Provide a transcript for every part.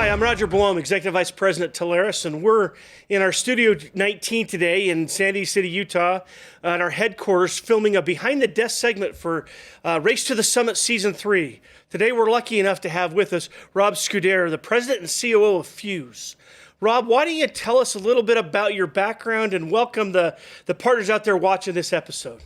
Hi, I'm Roger Blohm, Executive Vice President at Telarus, and we're in our Studio 19 today in Sandy City, Utah, at our headquarters, filming a behind-the-desk segment for Race to the Summit Season 3. Today, we're lucky enough to have with us Rob Scudiere, the President and COO of Fuze. Rob, why don't you tell us a little bit about your background and welcome the partners out there watching this episode?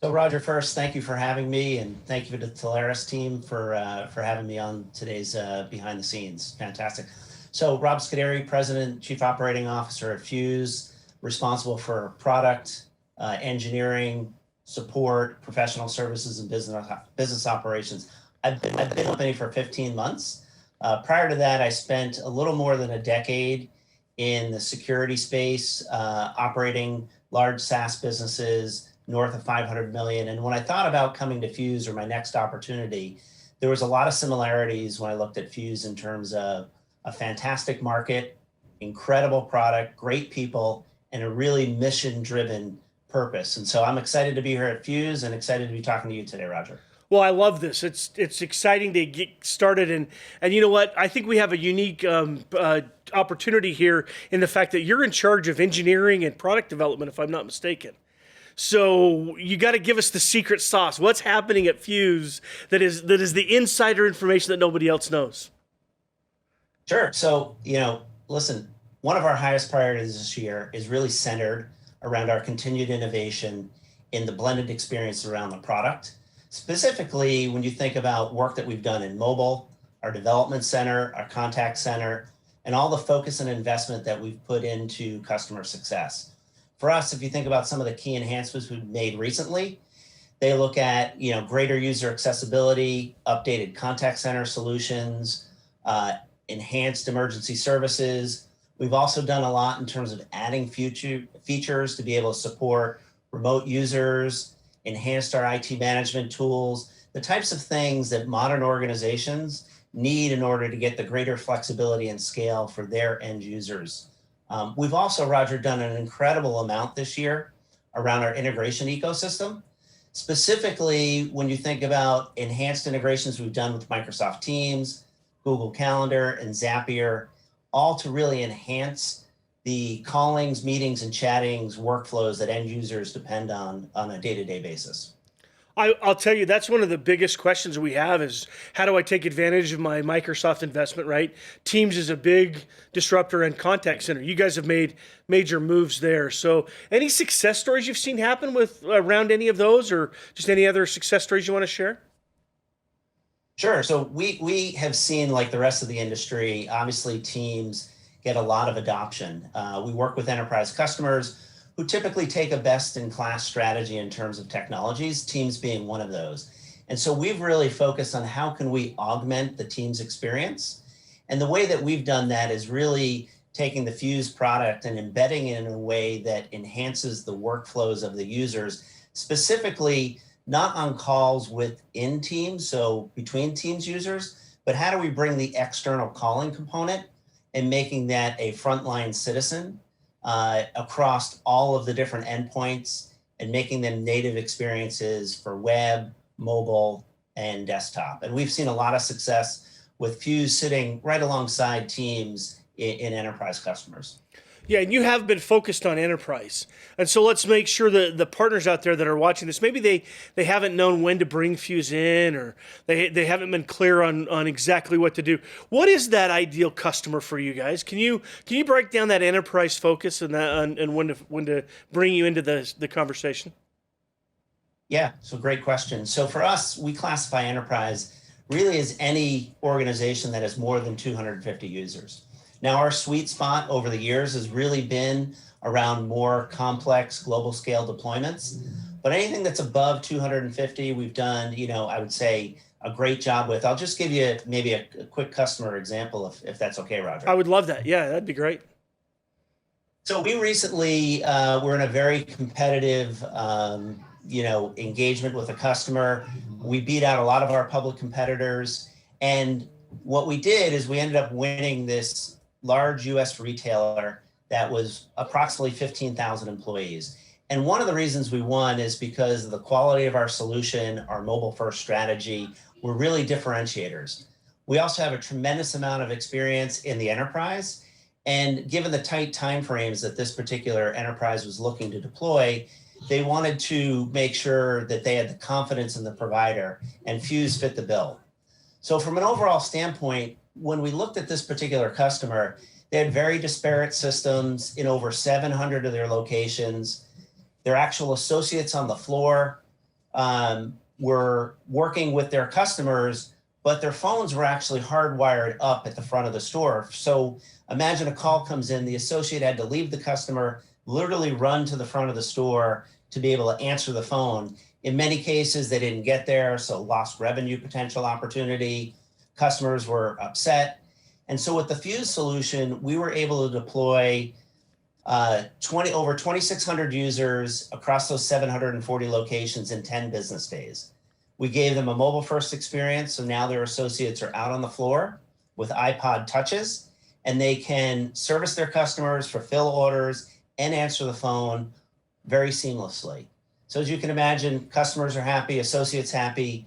So Roger, first, thank you for having me, and thank you to the Telarus team for having me on today's behind the scenes. Fantastic. So Rob Scuderi, President, Chief Operating Officer at Fuze, responsible for product, engineering, support, professional services, and business operations. I've been with the company for 15 months. Prior to that, I spent a little more than a decade in the security space, operating large SaaS businesses north of 500 million. And when I thought about coming to Fuze or my next opportunity, there was a lot of similarities when I looked at Fuze in terms of a fantastic market, incredible product, great people, and a really mission-driven purpose. And so I'm excited to be here at Fuze and excited to be talking to you today, Roger. Well, I love this. It's exciting to get started, and you know what? I think we have a unique opportunity here in the fact that you're in charge of engineering and product development, if I'm not mistaken. So you got to give us the secret sauce. What's happening at Fuze that is the insider information that nobody else knows? Sure. So, listen, one of our highest priorities this year is really centered around our continued innovation in the blended experience around the product. Specifically, when you think about work that we've done in mobile, our development center, our contact center, and all the focus and investment that we've put into customer success. For us, if you think about some of the key enhancements we've made recently, they look at greater user accessibility, updated contact center solutions, enhanced emergency services. We've also done a lot in terms of adding features to be able to support remote users, enhanced our IT management tools, the types of things that modern organizations need in order to get the greater flexibility and scale for their end users. We've also, Roger, done an incredible amount this year around our integration ecosystem. Specifically, when you think about enhanced integrations we've done with Microsoft Teams, Google Calendar, and Zapier, all to really enhance the callings, meetings, and chattings workflows that end users depend on a day-to-day basis. I'll tell you, that's one of the biggest questions we have is how do I take advantage of my Microsoft investment, right? Teams is a big disruptor and contact center. You guys have made major moves there. So any success stories you've seen happen with around any of those or just any other success stories you want to share? Sure. So we have seen, like the rest of the industry, obviously Teams get a lot of adoption. We work with enterprise customers who typically take a best-in-class strategy in terms of technologies, Teams being one of those. And so we've really focused on how can we augment the Teams experience. And the way that we've done that is really taking the Fuze product and embedding it in a way that enhances the workflows of the users, specifically not on calls within Teams, so between Teams users, but how do we bring the external calling component and making that a frontline citizen across all of the different endpoints and making them native experiences for web, mobile, and desktop. And we've seen a lot of success with Fuze sitting right alongside Teams in enterprise customers. Yeah, and you have been focused on enterprise. And so let's make sure that the partners out there that are watching this, maybe they haven't known when to bring Fuze in or they haven't been clear on exactly what to do. What is that ideal customer for you guys? Can you break down that enterprise focus and when to bring you into the conversation? Yeah, so great question. So for us, we classify enterprise really as any organization that has more than 250 users. Now, our sweet spot over the years has really been around more complex global scale deployments. But anything that's above 250, we've done, I would say a great job with. I'll just give you maybe a quick customer example if that's okay, Roger. I would love that. Yeah, that'd be great. So we recently were in a very competitive, engagement with a customer. We beat out a lot of our public competitors. And what we did is we ended up winning this large US retailer that was approximately 15,000 employees. And one of the reasons we won is because of the quality of our solution, our mobile first strategy, were really differentiators. We also have a tremendous amount of experience in the enterprise. And given the tight timeframes that this particular enterprise was looking to deploy, they wanted to make sure that they had the confidence in the provider, and Fuze fit the bill. So from an overall standpoint, when we looked at this particular customer, they had very disparate systems in over 700 of their locations. Their actual associates on the floor were working with their customers, but their phones were actually hardwired up at the front of the store. So imagine a call comes in, the associate had to leave the customer, literally run to the front of the store to be able to answer the phone. In many cases, they didn't get there, so lost revenue potential opportunity. Customers were upset. And so with the Fuze solution, we were able to deploy over 2,600 users across those 740 locations in 10 business days. We gave them a mobile-first experience, so now their associates are out on the floor with iPod touches, and they can service their customers, fulfill orders, and answer the phone very seamlessly. So as you can imagine, customers are happy, associates happy,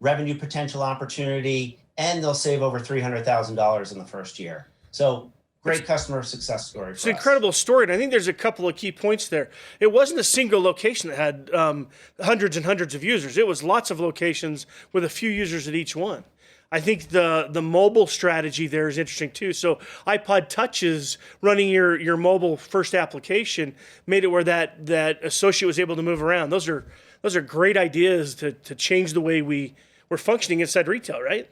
revenue potential opportunity, and they'll save over $300,000 in the first year. So great customer success story. It's an incredible story, and I think there's a couple of key points there. It wasn't a single location that had hundreds and hundreds of users. It was lots of locations with a few users at each one. I think the mobile strategy there is interesting too. So iPod touches running your mobile first application made it where that associate was able to move around. Those are great ideas to change the way we're functioning inside retail, right?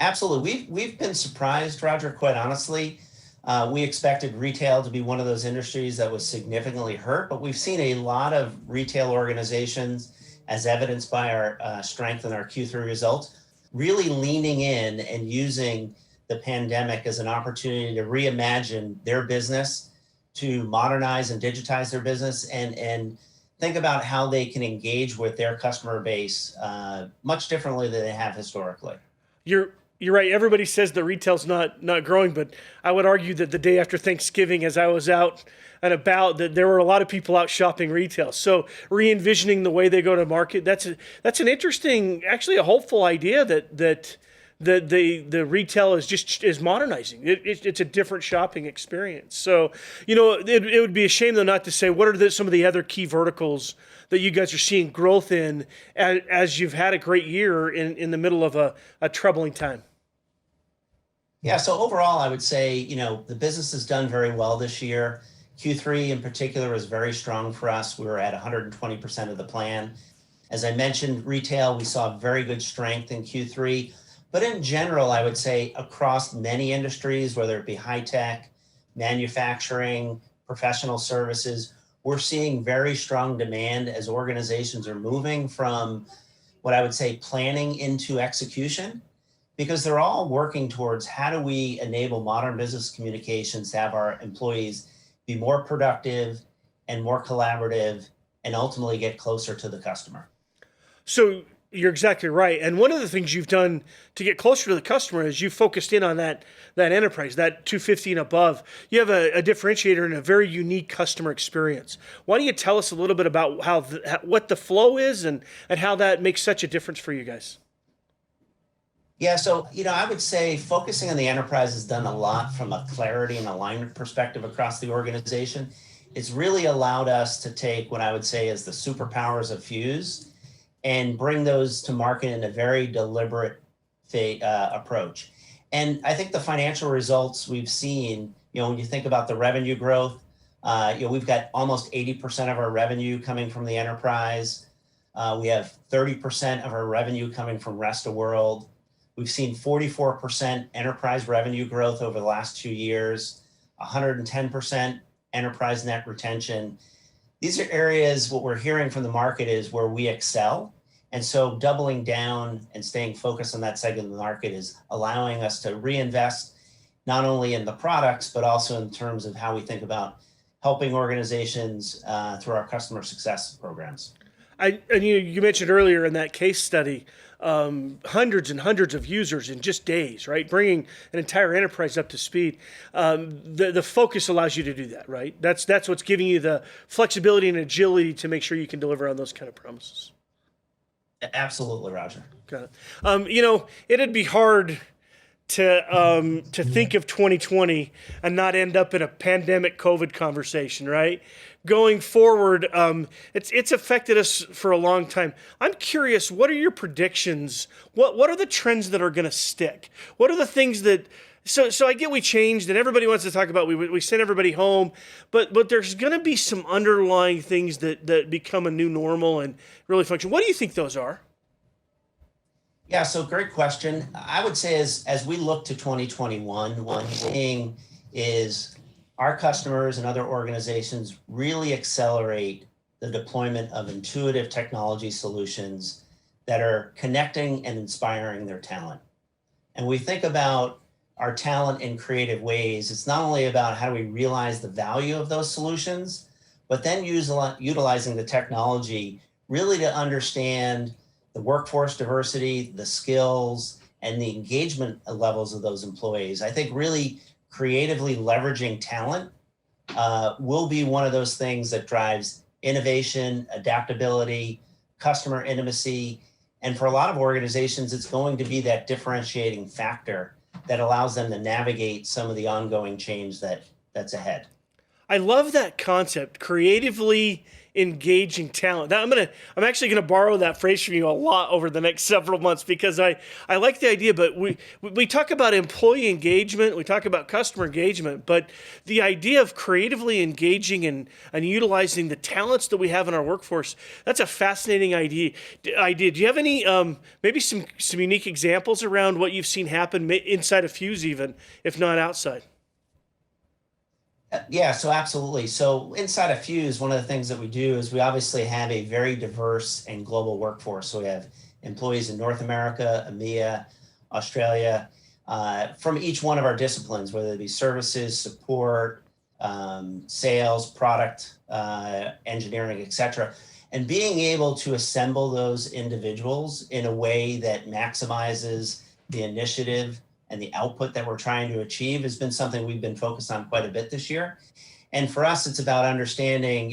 Absolutely. We've been surprised, Roger, quite honestly. We expected retail to be one of those industries that was significantly hurt, but we've seen a lot of retail organizations, as evidenced by our strength in our Q3 results, really leaning in and using the pandemic as an opportunity to reimagine their business, to modernize and digitize their business, and think about how they can engage with their customer base much differently than they have historically. You're right. Everybody says that retail's not growing, but I would argue that the day after Thanksgiving, as I was out and about, that there were a lot of people out shopping retail. So re-envisioning the way they go to market, that's an interesting, actually a hopeful idea that the retail is modernizing. It's a different shopping experience. So, it would be a shame though not to say, what are some of the other key verticals that you guys are seeing growth in as you've had a great year in the middle of a troubling time? Yeah, so overall, I would say, the business has done very well this year. Q3 in particular was very strong for us. We were at 120% of the plan. As I mentioned, retail, we saw very good strength in Q3. But in general, I would say across many industries, whether it be high tech, manufacturing, professional services, we're seeing very strong demand as organizations are moving from what I would say planning into execution, because they're all working towards how do we enable modern business communications to have our employees be more productive and more collaborative and ultimately get closer to the customer. So you're exactly right. And one of the things you've done to get closer to the customer is you focused in on that enterprise, that 250 and above. You have a differentiator and a very unique customer experience. Why don't you tell us a little bit about what the flow is and how that makes such a difference for you guys? Yeah, so, I would say focusing on the enterprise has done a lot from a clarity and alignment perspective across the organization. It's really allowed us to take what I would say is the superpowers of Fuze and bring those to market in a very deliberate approach. And I think the financial results we've seen, when you think about the revenue growth, we've got almost 80% of our revenue coming from the enterprise. We have 30% of our revenue coming from rest of world. We've seen 44% enterprise revenue growth over the last 2 years, 110% enterprise net retention. These are areas, what we're hearing from the market is where we excel. And so doubling down and staying focused on that segment of the market is allowing us to reinvest not only in the products, but also in terms of how we think about helping organizations through our customer success programs. And you mentioned earlier in that case study, hundreds and hundreds of users in just days, right? Bringing an entire enterprise up to speed. The focus allows you to do that, right? That's what's giving you the flexibility and agility to make sure you can deliver on those kind of promises. Absolutely, Roger. Got it. It'd be hard to think of 2020 and not end up in a pandemic COVID conversation, right? Going forward, it's affected us for a long time. I'm curious, what are your predictions? What are the trends that are going to stick? What are the things that so I get we changed and everybody wants to talk about we sent everybody home, but there's going to be some underlying things that become a new normal and really function. What do you think those are? Yeah, so great question. I would say as we look to 2021, one thing is our customers and other organizations really accelerate the deployment of intuitive technology solutions that are connecting and inspiring their talent. And we think about our talent in creative ways. It's not only about how do we realize the value of those solutions, but then utilizing the technology really to understand the workforce diversity, the skills, and the engagement levels of those employees. I think really creatively leveraging talent will be one of those things that drives innovation, adaptability, customer intimacy. And for a lot of organizations, it's going to be that differentiating factor that allows them to navigate some of the ongoing change that's ahead. I love that concept, creatively engaging talent. I'm actually gonna borrow that phrase from you a lot over the next several months because I like the idea. But we talk about employee engagement, we talk about customer engagement, but the idea of creatively engaging and utilizing the talents that we have in our workforce, that's a fascinating idea. Do you have any maybe some unique examples around what you've seen happen inside of Fuze, even if not outside? Yeah, so absolutely. So inside of Fuse, one of the things that we do is we obviously have a very diverse and global workforce. So we have employees in North America, EMEA, Australia, from each one of our disciplines, whether it be services, support, sales, product, engineering, et cetera. And being able to assemble those individuals in a way that maximizes the initiative and the output that we're trying to achieve has been something we've been focused on quite a bit this year. And for us, it's about understanding,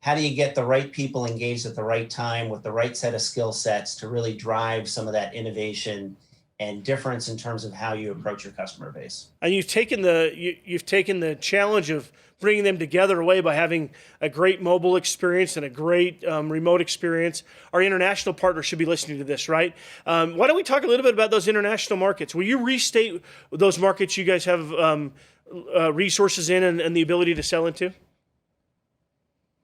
how do you get the right people engaged at the right time with the right set of skill sets to really drive some of that innovation and difference in terms of how you approach your customer base. And you've taken the challenge of bringing them together away by having a great mobile experience and a great remote experience. Our international partners should be listening to this, right? Why don't we talk a little bit about those international markets? Will you restate those markets you guys have resources in and the ability to sell into?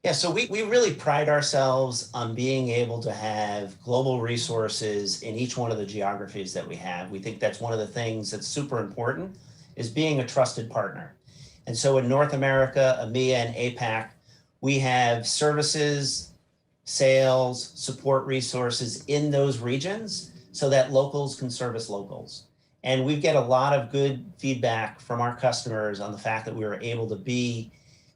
Yeah, so we really pride ourselves on being able to have global resources in each one of the geographies that we have. We think that's one of the things that's super important is being a trusted partner. And so in North America, EMEA and APAC, we have services, sales, support resources in those regions so that locals can service locals. And we get a lot of good feedback from our customers on the fact that we were able to be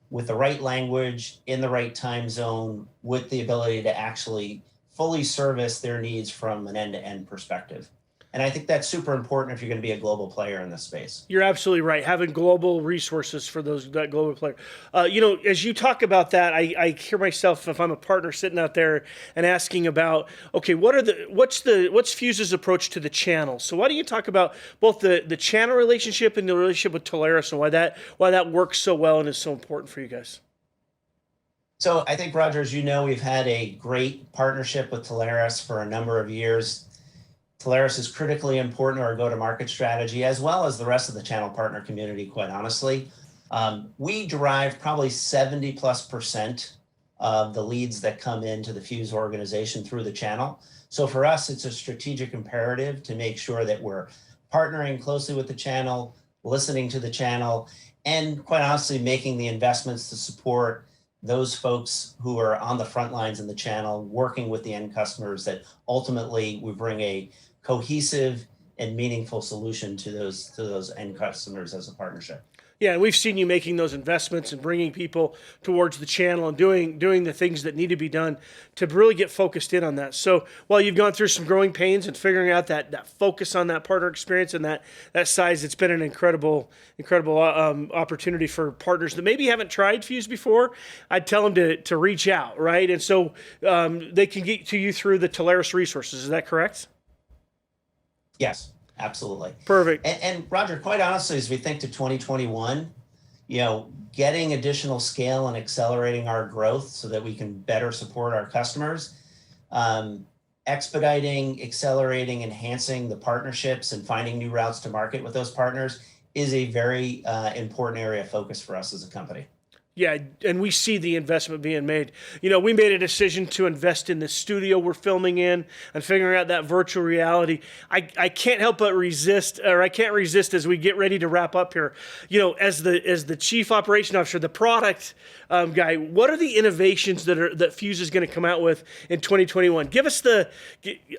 with the right language in the right time zone with the ability to actually fully service their needs from an end-to-end perspective. And I think that's super important if you're going to be a global player in this space. You're absolutely right. Having global resources for that global player. As you talk about that, I hear myself, if I'm a partner sitting out there and asking about, okay, what's Fuze's approach to the channel? So why don't you talk about both the channel relationship and the relationship with Telarus and why that works so well and is so important for you guys? So I think, Roger, as you know, we've had a great partnership with Telarus for a number of years. Telarus is critically important to our go-to-market strategy, as well as the rest of the channel partner community, quite honestly. We derive probably 70+% of the leads that come into the Fuze organization through the channel. So for us, it's a strategic imperative to make sure that we're partnering closely with the channel, listening to the channel, and quite honestly, making the investments to support those folks who are on the front lines in the channel, working with the end customers that ultimately we bring a cohesive and meaningful solution to those end customers as a partnership. Yeah, and we've seen you making those investments and bringing people towards the channel and doing the things that need to be done to really get focused in on that. So while you've gone through some growing pains and figuring out that focus on that partner experience and that size, it's been an incredible opportunity for partners that maybe haven't tried Fuze before. I'd tell them to reach out, right? And so they can get to you through the Telarus resources. Is that correct? Yes. Absolutely. Perfect. And Roger, quite honestly, as we think to 2021, getting additional scale and accelerating our growth so that we can better support our customers, expediting, accelerating, enhancing the partnerships and finding new routes to market with those partners is a very important area of focus for us as a company. Yeah, and we see the investment being made. We made a decision to invest in the studio we're filming in and figuring out that virtual reality. I can't help but resist, or I can't resist as we get ready to wrap up here. As the chief operation officer, the product guy, what are the innovations that Fuze is going to come out with in 2021? Give us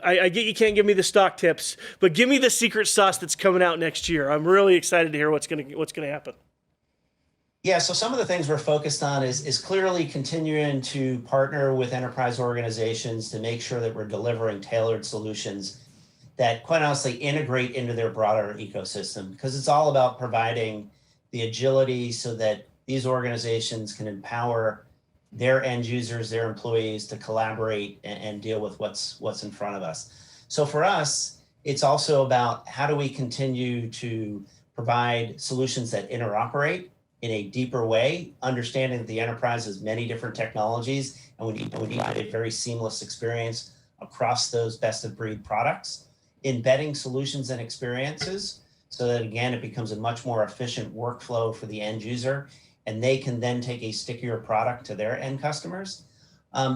I get you can't give me the stock tips, but give me the secret sauce that's coming out next year. I'm really excited to hear what's going to happen. Yeah, so some of the things we're focused on is clearly continuing to partner with enterprise organizations to make sure that we're delivering tailored solutions that, quite honestly, integrate into their broader ecosystem, because it's all about providing the agility so that these organizations can empower their end users, their employees to collaborate and deal with what's in front of us. So for us, it's also about how do we continue to provide solutions that interoperate in a deeper way, understanding that the enterprise has many different technologies, and we need to provide a very seamless experience across those best of breed products, embedding solutions and experiences so that, again, it becomes a much more efficient workflow for the end user, and they can then take a stickier product to their end customers.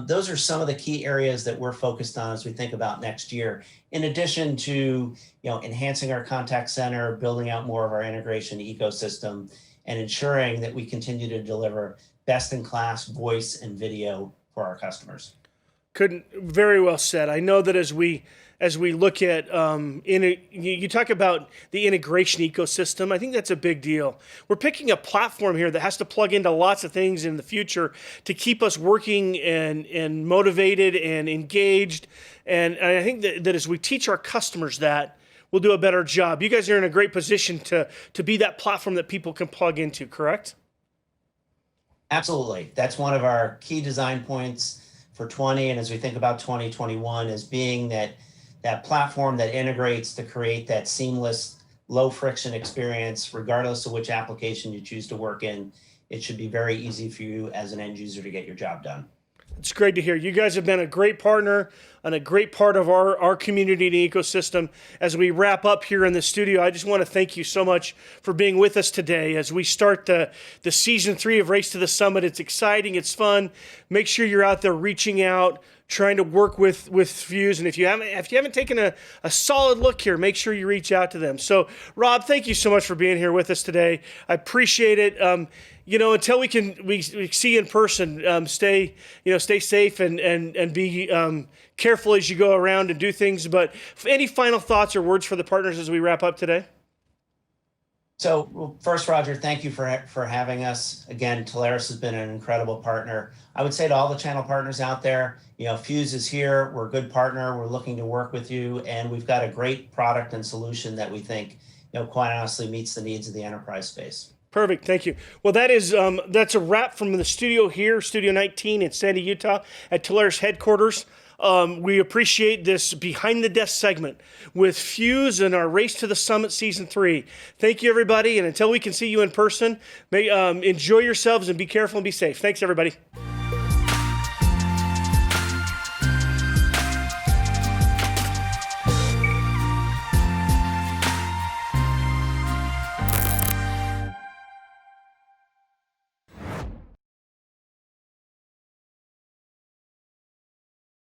Those are some of the key areas that we're focused on as we think about next year, in addition to enhancing our contact center, building out more of our integration ecosystem, and ensuring that we continue to deliver best-in-class voice and video for our customers. Very well said. I know that as we look at, you talk about the integration ecosystem, I think that's a big deal. We're picking a platform here that has to plug into lots of things in the future to keep us working and motivated and engaged. And I think that as we teach our customers that, we'll do a better job. You guys are in a great position to be that platform that people can plug into, correct? Absolutely. That's one of our key design points for 20, and as we think about 2021, is being that platform that integrates to create that seamless, low friction experience, regardless of which application you choose to work in. It should be very easy for you as an end user to get your job done. It's great to hear. You guys have been a great partner and a great part of our community and ecosystem. As we wrap up here in the studio, I just want to thank you so much for being with us today as we start the season 3 of Race to the Summit. It's exciting. It's fun. Make sure you're out there reaching out, trying to work with Fuze. And if you haven't taken a solid look here, make sure you reach out to them. So, Rob, thank you so much for being here with us today. I appreciate it. Until we see you in person, stay safe and be careful as you go around and do things. But any final thoughts or words for the partners as we wrap up today? So first, Roger, thank you for having us. Again, Telarus has been an incredible partner. I would say to all the channel partners out there, Fuze is here. We're a good partner. We're looking to work with you, and we've got a great product and solution that we think, quite honestly, meets the needs of the enterprise space. Perfect. Thank you. Well, that's a wrap from the studio here, Studio 19 in Sandy, Utah, at Telarus headquarters. We appreciate this behind the desk segment with Fuze and our Race to the Summit Season 3. Thank you, everybody. And until we can see you in person, enjoy yourselves and be careful and be safe. Thanks, everybody.